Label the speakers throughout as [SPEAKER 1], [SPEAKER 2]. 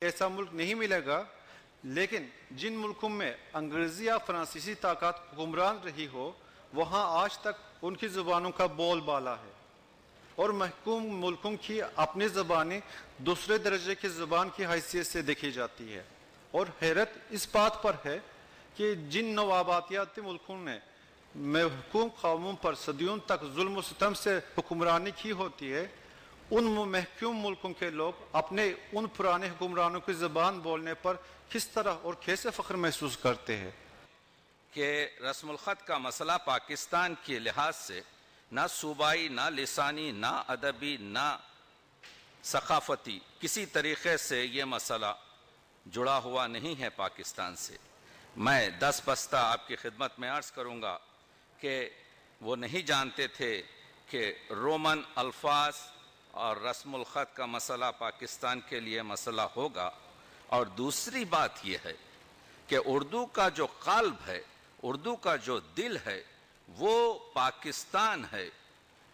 [SPEAKER 1] ایسا ملک نہیں ملے گا، لیکن جن ملکوں میں انگریزی یا فرانسیسی طاقت حکمران رہی ہو وہاں آج تک ان کی زبانوں کا بول بالا ہے، اور محکوم ملکوں کی اپنی زبانیں دوسرے درجے کی زبان کی حیثیت سے دیکھی جاتی ہے۔ اور حیرت اس بات پر ہے کہ جن نوآبادیاتی ملکوں نے محکوم قوموں پر صدیوں تک ظلم و ستم سے حکمرانی کی ہوتی ہے، ان محکوم ملکوں کے لوگ اپنے ان پرانے حکمرانوں کی زبان بولنے پر کس طرح اور کیسے فخر محسوس کرتے ہیں
[SPEAKER 2] کہ رسم الخط کا مسئلہ پاکستان کے لحاظ سے نہ صوبائی، نہ لسانی، نہ ادبی، نہ ثقافتی کسی طریقے سے یہ مسئلہ جڑا ہوا نہیں ہے پاکستان سے۔ میں دس بستہ آپ کی خدمت میں عرض کروں گا کہ وہ نہیں جانتے تھے کہ رومن الفاظ اور رسم الخط کا مسئلہ پاکستان کے لیے مسئلہ ہوگا۔ اور دوسری بات یہ ہے کہ اردو کا جو قلب ہے، اردو کا جو دل ہے، وہ پاکستان ہے،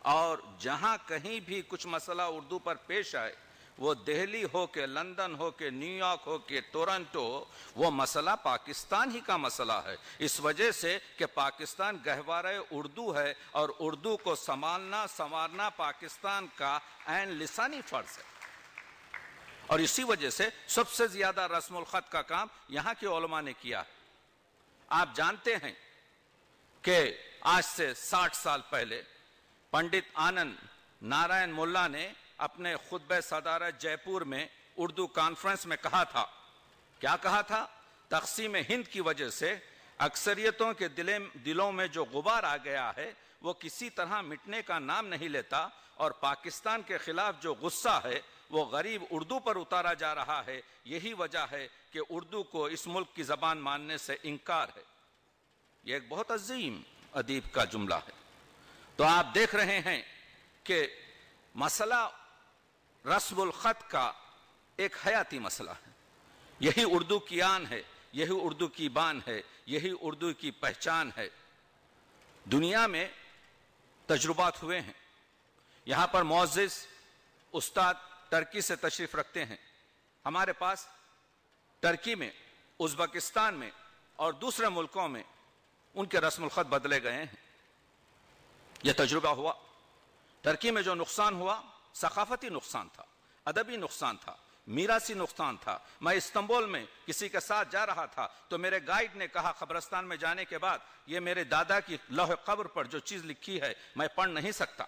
[SPEAKER 2] اور جہاں کہیں بھی کچھ مسئلہ اردو پر پیش آئے، وہ دہلی ہو کہ لندن ہو کہ نیو یارک ہو کہ ٹورنٹو ہو، وہ مسئلہ پاکستان ہی کا مسئلہ ہے، اس وجہ سے کہ پاکستان گہوارہ اردو ہے، اور اردو کو سنبھالنا سنوارنا پاکستان کا عین لسانی فرض ہے۔ اور اسی وجہ سے سب سے زیادہ رسم الخط کا کام یہاں کے علماء نے کیا ہے۔ آپ جانتے ہیں کہ آج سے 60 سال پہلے پنڈت آنند نارائن ملا نے اپنے خطبہ صدارت جے پور میں اردو کانفرنس میں کہا تھا، کیا کہا تھا؟ تقسیم ہند کی وجہ سے اکثریتوں کے دلوں میں جو غبار آ گیا ہے وہ کسی طرح مٹنے کا نام نہیں لیتا، اور پاکستان کے خلاف جو غصہ ہے وہ غریب اردو پر اتارا جا رہا ہے۔ یہی وجہ ہے کہ اردو کو اس ملک کی زبان ماننے سے انکار ہے۔ یہ ایک بہت عظیم ادیب کا جملہ ہے۔ تو آپ دیکھ رہے ہیں کہ مسئلہ رسم الخط کا ایک حیاتی مسئلہ ہے۔ یہی اردو کی آن ہے، یہی اردو کی بان ہے، یہی اردو کی پہچان ہے۔ دنیا میں تجربات ہوئے ہیں۔ یہاں پر معزز استاد ترکی سے تشریف رکھتے ہیں۔ ہمارے پاس ترکی میں، ازبکستان میں اور دوسرے ملکوں میں ان کے رسم الخط بدلے گئے ہیں۔ یہ تجربہ ہوا۔ ترکی میں جو نقصان ہوا ثقافتی نقصان تھا، ادبی نقصان تھا، میراثی نقصان تھا۔ میں استنبول میں کسی کے ساتھ جا رہا تھا تو میرے گائیڈ نے کہا قبرستان میں جانے کے بعد، یہ میرے دادا کی لوح قبر پر جو چیز لکھی ہے میں پڑھ نہیں سکتا۔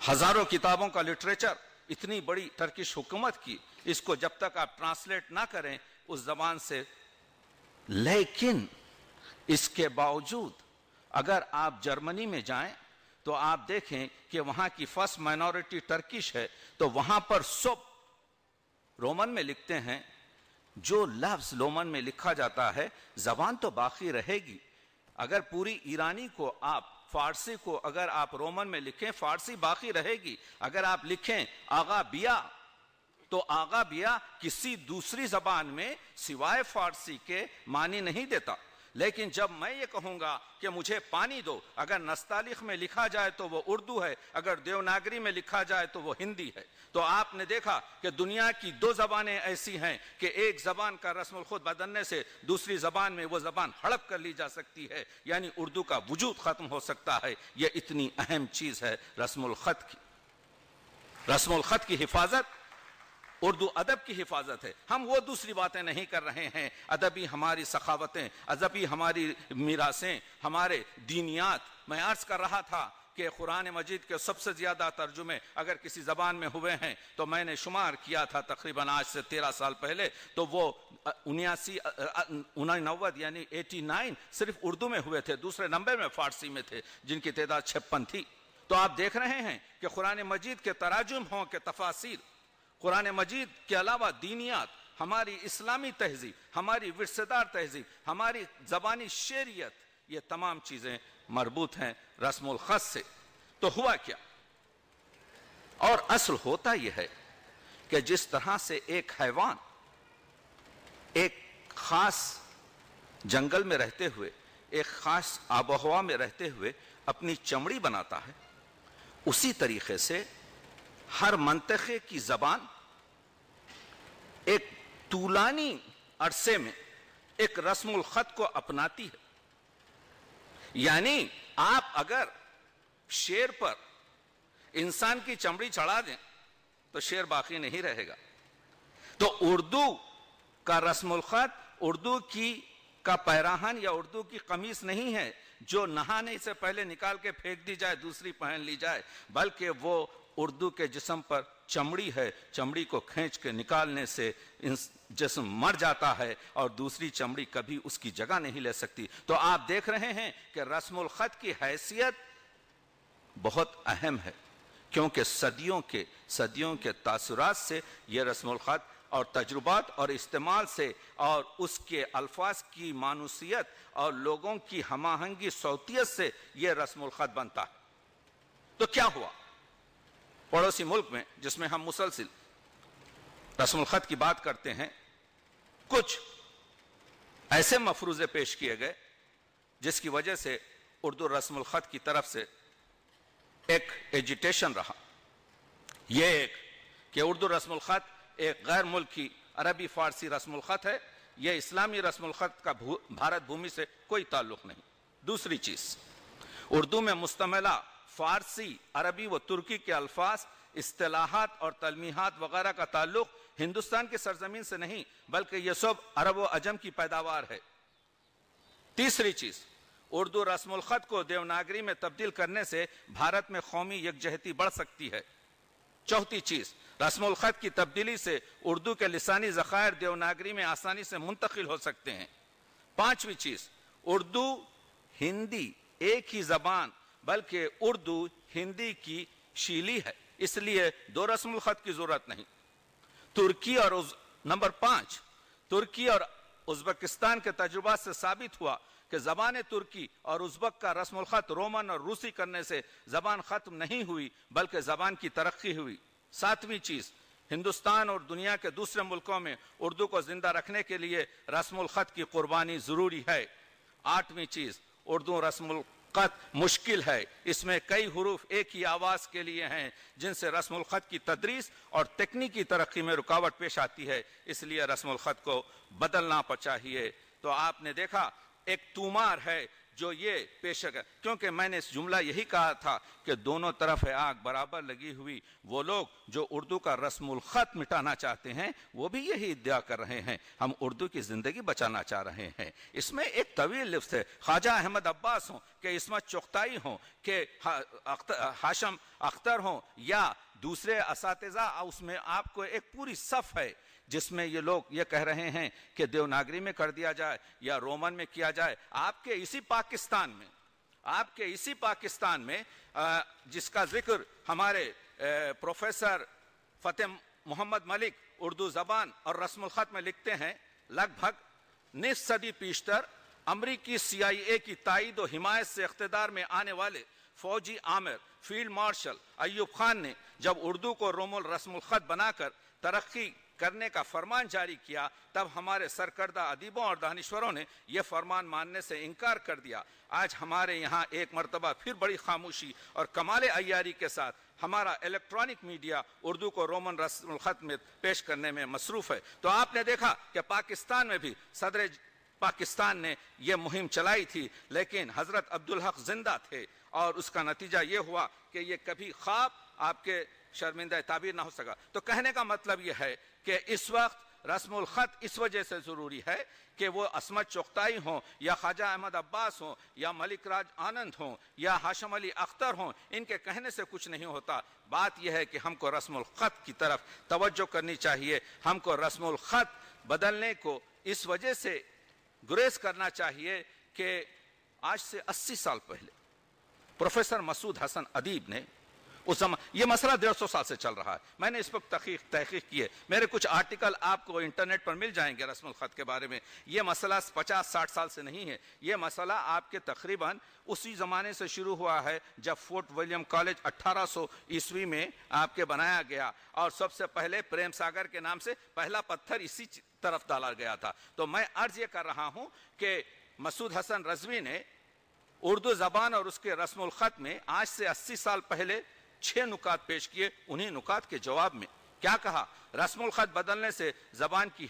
[SPEAKER 2] ہزاروں کتابوں کا لٹریچر، اتنی بڑی ترکش حکومت کی، اس کو جب تک آپ ٹرانسلیٹ نہ کریں اس زبان سے، لیکن اس کے باوجود اگر آپ جرمنی میں جائیں تو آپ دیکھیں کہ وہاں کی فرسٹ مائنورٹی ٹرکش ہے، تو وہاں پر سب رومن میں لکھتے ہیں۔ جو لفظ رومن میں لکھا جاتا ہے زبان تو باقی رہے گی۔ اگر پوری ایرانی کو آپ، فارسی کو اگر آپ رومن میں لکھیں، فارسی باقی رہے گی۔ اگر آپ لکھیں آغا بیا، تو آغا بیا کسی دوسری زبان میں سوائے فارسی کے معنی نہیں دیتا۔ لیکن جب میں یہ کہوں گا کہ مجھے پانی دو، اگر نستعلیق میں لکھا جائے تو وہ اردو ہے، اگر دیوناگری میں لکھا جائے تو وہ ہندی ہے۔ تو آپ نے دیکھا کہ دنیا کی دو زبانیں ایسی ہیں کہ ایک زبان کا رسم الخط بدلنے سے دوسری زبان میں وہ زبان ہڑپ کر لی جا سکتی ہے، یعنی اردو کا وجود ختم ہو سکتا ہے۔ یہ اتنی اہم چیز ہے رسم الخط کی۔ رسم الخط کی حفاظت اردو ادب کی حفاظت ہے۔ ہم وہ دوسری باتیں نہیں کر رہے ہیں۔ ادبی ہماری سخاوتیں، ادبی ہماری میراثیں، ہمارے دینیات۔ میں عرض کر رہا تھا کہ قرآن مجید کے سب سے زیادہ ترجمے اگر کسی زبان میں ہوئے ہیں تو میں نے شمار کیا تھا تقریباً آج سے 13 سال پہلے، تو وہ 89 یعنی 89 صرف اردو میں ہوئے تھے، دوسرے نمبر میں فارسی میں تھے جن کی تعداد 56 تھی۔ تو آپ دیکھ رہے ہیں کہ قرآن مجید کے تراجم ہوں کہ تفاسیر، قرآن مجید کے علاوہ دینیات، ہماری اسلامی تہذیب، ہماری ورثہ دار تہذیب، ہماری زبانی شعریت، یہ تمام چیزیں مربوط ہیں رسم الخط سے۔ تو ہوا کیا؟ اور اصل ہوتا یہ ہے کہ جس طرح سے ایک حیوان ایک خاص جنگل میں رہتے ہوئے، ایک خاص آب و ہوا میں رہتے ہوئے اپنی چمڑی بناتا ہے، اسی طریقے سے ہر منطقے کی زبان ایک طولانی عرصے میں ایک رسم الخط کو اپناتی ہے. یعنی آپ اگر شیر پر انسان کی چمڑی چڑھا دیں تو شیر باقی نہیں رہے گا. تو اردو کا رسم الخط اردو کا پیراہن یا اردو کی قمیص نہیں ہے جو نہانے سے پہلے نکال کے پھینک دی جائے دوسری پہن لی جائے، بلکہ وہ اردو کے جسم پر چمڑی ہے. چمڑی کو کھینچ کے نکالنے سے جسم مر جاتا ہے اور دوسری چمڑی کبھی اس کی جگہ نہیں لے سکتی. تو آپ دیکھ رہے ہیں کہ رسم الخط کی حیثیت بہت اہم ہے، کیونکہ صدیوں کے تاثرات سے یہ رسم الخط اور تجربات اور استعمال سے اور اس کے الفاظ کی مانوسیت اور لوگوں کی ہم آہنگی صوتیت سے یہ رسم الخط بنتا ہے. تو کیا ہوا پڑوسی ملک میں جس میں ہم مسلسل رسم الخط کی بات کرتے ہیں؟ کچھ ایسے مفروضے پیش کیے گئے جس کی وجہ سے اردو رسم الخط کی طرف سے ایک ایجیٹیشن رہا. یہ ایک کہ اردو رسم الخط ایک غیر ملکی عربی فارسی رسم الخط ہے، یہ اسلامی رسم الخط کا بھارت بھومی سے کوئی تعلق نہیں. دوسری چیز، اردو میں مستعملہ فارسی، عربی و ترکی کے الفاظ، اصطلاحات اور تلمیحات وغیرہ کا تعلق ہندوستان کی سرزمین سے نہیں بلکہ یہ سب عرب و عجم کی پیداوار ہے. تیسری چیز، اردو رسم الخط کو دیوناگری میں تبدیل کرنے سے بھارت میں قومی یکجہتی بڑھ سکتی ہے. چوتھی چیز، رسم الخط کی تبدیلی سے اردو کے لسانی ذخائر دیوناگری میں آسانی سے منتقل ہو سکتے ہیں. پانچویں چیز، اردو ہندی ایک ہی زبان بلکہ اردو ہندی کی شیلی ہے، اس لیے دو رسم الخط کی ضرورت نہیں. نمبر 5، ترکی اور ازبکستان کے تجربات سے ثابت ہوا کہ زبان ترکی اور ازبک کا رسم الخط رومن اور روسی کرنے سے زبان ختم نہیں ہوئی بلکہ زبان کی ترقی ہوئی. 7ویں چیز، ہندوستان اور دنیا کے دوسرے ملکوں میں اردو کو زندہ رکھنے کے لیے رسم الخط کی قربانی ضروری ہے. 8ویں چیز، اردو رسم الخط مشکل ہے، اس میں کئی حروف ایک ہی آواز کے لیے ہیں جن سے رسم الخط کی تدریس اور تکنیکی ترقی میں رکاوٹ پیش آتی ہے، اس لیے رسم الخط کو بدلنا چاہیے. تو آپ نے دیکھا ایک تومار ہے جو یہ پیش کر، کیونکہ میں نے اس جملہ یہی کہا تھا کہ دونوں طرف آگ برابر لگی ہوئی. وہ لوگ جو اردو کا رسم الخط مٹانا چاہتے ہیں وہ بھی یہی ادعا کر رہے ہیں، ہم اردو کی زندگی بچانا چاہ رہے ہیں. اس میں ایک طویل لفظ ہے، خواجہ احمد عباس ہوں کہ عصمت چغتائی ہوں کہ ہاشم اختر ہوں یا دوسرے اساتذہ، اس میں آپ کو ایک پوری صف ہے جس میں یہ لوگ یہ کہہ رہے ہیں کہ دیوناگری میں کر دیا جائے یا رومن میں کیا جائے. آپ کے اسی پاکستان میں جس کا ذکر ہمارے پروفیسر فتح محمد ملک اردو زبان اور رسم الخط میں لکھتے ہیں، لگ بھگ نصف صدی پیشتر امریکی CIA کی تائید و حمایت سے اقتدار میں آنے والے فوجی آمر فیلڈ مارشل ایوب خان نے جب اردو کو رومن رسم الخط بنا کر ترقی کرنے کا فرمان جاری کیا، تب ہمارے سرکردہ ادیبوں اور دانشوروں نے یہ فرمان ماننے سے انکار کر دیا. آج ہمارے یہاں ایک مرتبہ پھر بڑی خاموشی اور کمال عیاری کے ساتھ ہمارا الیکٹرانک میڈیا اردو کو رومن رسم الخط میں پیش کرنے میں مصروف ہے. تو آپ نے دیکھا کہ پاکستان میں بھی صدر پاکستان نے یہ مہم چلائی تھی، لیکن حضرت عبدالحق زندہ تھے اور اس کا نتیجہ یہ ہوا کہ یہ کبھی خواب آپ کے شرمندہ تعبیر نہ ہو سکا. تو کہنے کا مطلب یہ ہے کہ اس وقت رسم الخط اس وجہ سے ضروری ہے کہ وہ عصمت چغتائی ہوں یا خواجہ احمد عباس ہوں یا ملک راج آنند ہوں یا ہاشم علی اختر ہوں، ان کے کہنے سے کچھ نہیں ہوتا. بات یہ ہے کہ ہم کو رسم الخط کی طرف توجہ کرنی چاہیے. ہم کو رسم الخط بدلنے کو اس وجہ سے گریز کرنا چاہیے کہ آج سے 80 سال پہلے پروفیسر مسعود حسن ادیب نے یہ مسئلہ 150 سال سے چل رہا ہے. میں نے اس پر تحقیق کی ہے، میرے کچھ آرٹیکل آپ کو انٹرنیٹ پر مل جائیں گے رسم الخط کے بارے میں. یہ مسئلہ 50-60 سال سے نہیں ہے، یہ مسئلہ آپ کے تقریباً اسی زمانے سے شروع ہوا ہے جب فورٹ ولیم کالج 1800 عیسوی میں آپ کے بنایا گیا اور سب سے پہلے پریم ساگر کے نام سے پہلا پتھر اسی طرف ڈالا گیا تھا. تو میں عرض یہ کر رہا ہوں کہ مسعود حسن رضوی نے اردو زبان اور اس کے رسم الخط میں آج سے 80 سال پہلے 6 نکات پیش کیے. انہی نکات کے جواب میں کیا کہا؟ رسم الخط بدلنے سے زبان کی